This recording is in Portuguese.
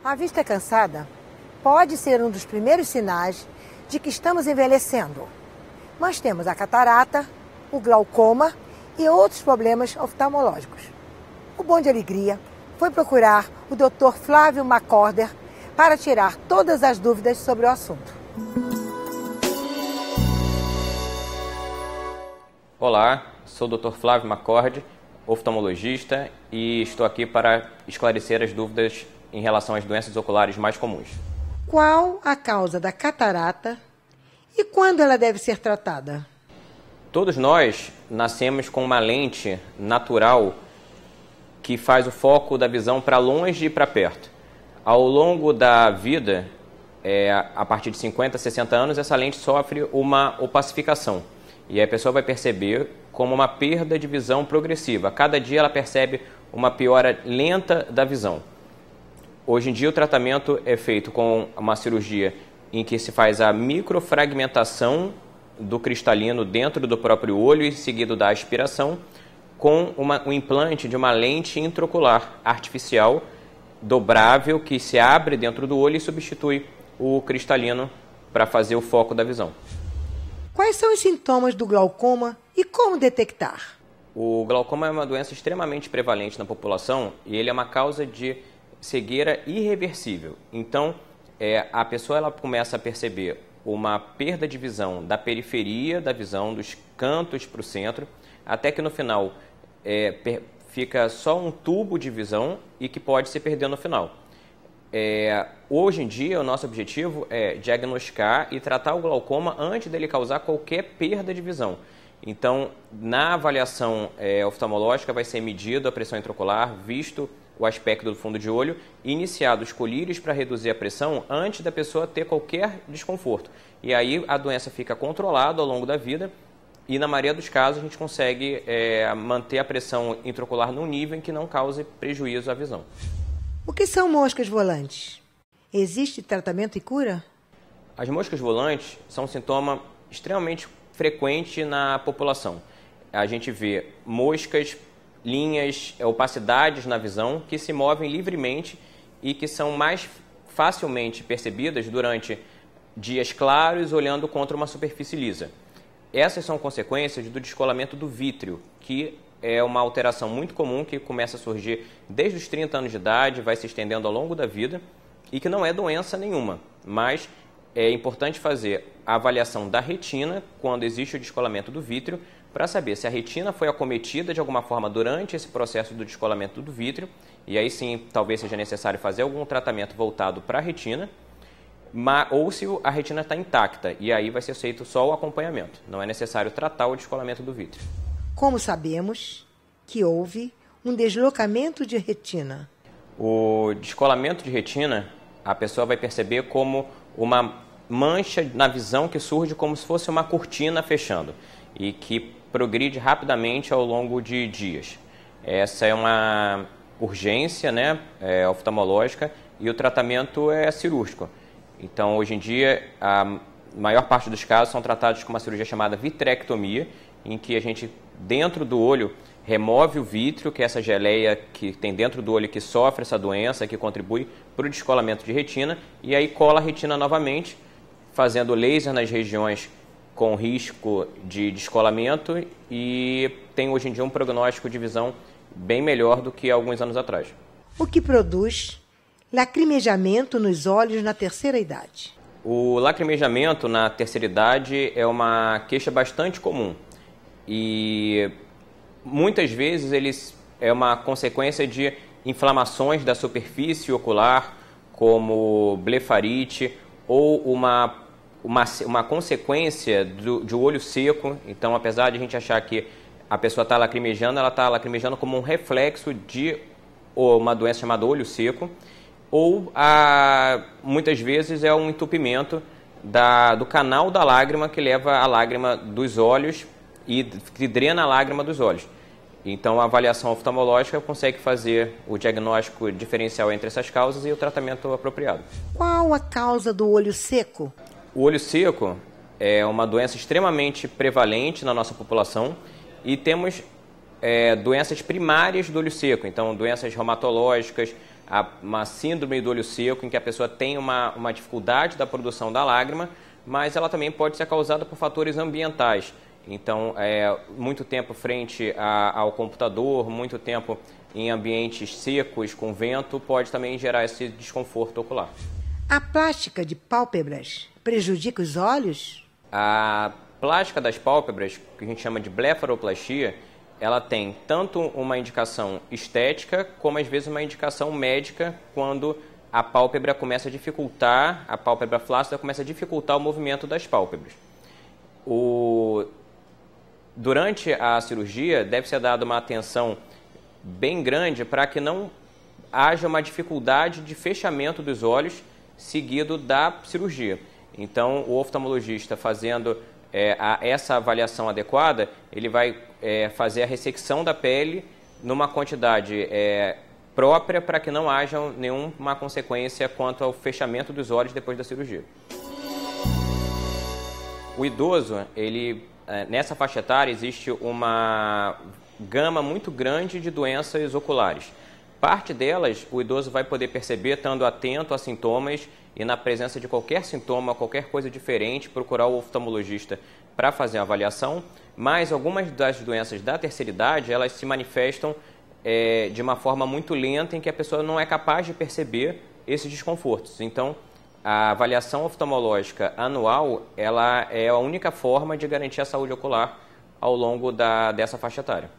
A vista cansada pode ser um dos primeiros sinais de que estamos envelhecendo. Mas temos a catarata, o glaucoma e outros problemas oftalmológicos. O Bom de Alegria foi procurar o Dr. Flávio Macorder para tirar todas as dúvidas sobre o assunto. Olá, sou o Dr. Flávio Macorder, oftalmologista, e estou aqui para esclarecer as dúvidas em relação às doenças oculares mais comuns. Qual a causa da catarata e quando ela deve ser tratada? Todos nós nascemos com uma lente natural que faz o foco da visão para longe e para perto. Ao longo da vida, a partir de 50, 60 anos, essa lente sofre uma opacificação. E a pessoa vai perceber como uma perda de visão progressiva. Cada dia ela percebe uma piora lenta da visão. Hoje em dia o tratamento é feito com uma cirurgia em que se faz a microfragmentação do cristalino dentro do próprio olho e seguido da aspiração com um implante de uma lente intraocular artificial dobrável que se abre dentro do olho e substitui o cristalino para fazer o foco da visão. Quais são os sintomas do glaucoma e como detectar? O glaucoma é uma doença extremamente prevalente na população e ele é uma causa de cegueira irreversível. Então, a pessoa ela começa a perceber uma perda de visão da periferia da visão, dos cantos para o centro, até que no final fica só um tubo de visão e que pode se perder no final. Hoje em dia, o nosso objetivo é diagnosticar e tratar o glaucoma antes dele causar qualquer perda de visão. Então, na avaliação oftalmológica vai ser medida a pressão intraocular, visto o aspecto do fundo de olho, iniciados colírios para reduzir a pressão antes da pessoa ter qualquer desconforto. E aí a doença fica controlada ao longo da vida e na maioria dos casos a gente consegue manter a pressão intraocular num nível em que não cause prejuízo à visão. O que são moscas volantes? Existe tratamento e cura? As moscas volantes são um sintoma extremamente frequente na população. A gente vê moscas, linhas, opacidades na visão que se movem livremente e que são mais facilmente percebidas durante dias claros olhando contra uma superfície lisa. Essas são consequências do descolamento do vítreo, que é uma alteração muito comum que começa a surgir desde os 30 anos de idade, vai se estendendo ao longo da vida e que não é doença nenhuma, mas é importante fazer a avaliação da retina quando existe o descolamento do vítreo para saber se a retina foi acometida de alguma forma durante esse processo do descolamento do vítreo, e aí sim talvez seja necessário fazer algum tratamento voltado para a retina, ou se a retina está intacta, e aí vai ser feito só o acompanhamento, não é necessário tratar o descolamento do vítreo. Como sabemos que houve um deslocamento de retina? O descolamento de retina, a pessoa vai perceber como uma mancha na visão que surge como se fosse uma cortina fechando e que progride rapidamente ao longo de dias. Essa é uma urgência, oftalmológica, e o tratamento é cirúrgico. Então, hoje em dia, a maior parte dos casos são tratados com uma cirurgia chamada vitrectomia, em que a gente, dentro do olho, remove o vítreo, que é essa geleia que tem dentro do olho que sofre essa doença, que contribui para o descolamento de retina, e aí cola a retina novamente, fazendo laser nas regiões com risco de descolamento, e tem hoje em dia um prognóstico de visão bem melhor do que alguns anos atrás. O que produz lacrimejamento nos olhos na terceira idade? O lacrimejamento na terceira idade é uma queixa bastante comum e muitas vezes ele é uma consequência de inflamações da superfície ocular, como blefarite, ou uma consequência de olho seco. Então, apesar de a gente achar que a pessoa está lacrimejando, ela está lacrimejando como um reflexo de uma doença chamada olho seco, ou muitas vezes é um entupimento do canal da lágrima que leva a lágrima dos olhos e que drena a lágrima dos olhos. Então, a avaliação oftalmológica consegue fazer o diagnóstico diferencial entre essas causas e o tratamento apropriado. Qual a causa do olho seco? O olho seco é uma doença extremamente prevalente na nossa população e temos doenças primárias do olho seco, então doenças reumatológicas, uma síndrome do olho seco, em que a pessoa tem uma dificuldade da produção da lágrima, mas ela também pode ser causada por fatores ambientais. Então, muito tempo frente ao computador, muito tempo em ambientes secos, com vento, pode também gerar esse desconforto ocular. A plástica de pálpebras prejudica os olhos? A plástica das pálpebras, que a gente chama de blefaroplastia, ela tem tanto uma indicação estética, como às vezes uma indicação médica, quando a pálpebra começa a dificultar, a pálpebra flácida começa a dificultar o movimento das pálpebras. Durante a cirurgia, deve ser dada uma atenção bem grande para que não haja uma dificuldade de fechamento dos olhos seguido da cirurgia. Então, o oftalmologista fazendo essa avaliação adequada, ele vai fazer a ressecção da pele numa quantidade própria para que não haja nenhuma consequência quanto ao fechamento dos olhos depois da cirurgia. O idoso, nessa faixa etária existe uma gama muito grande de doenças oculares. Parte delas o idoso vai poder perceber estando atento a sintomas e na presença de qualquer sintoma, qualquer coisa diferente, procurar o oftalmologista para fazer a avaliação, mas algumas das doenças da terceira idade, elas se manifestam de uma forma muito lenta em que a pessoa não é capaz de perceber esses desconfortos. Então, a avaliação oftalmológica anual, ela é a única forma de garantir a saúde ocular ao longo dessa faixa etária.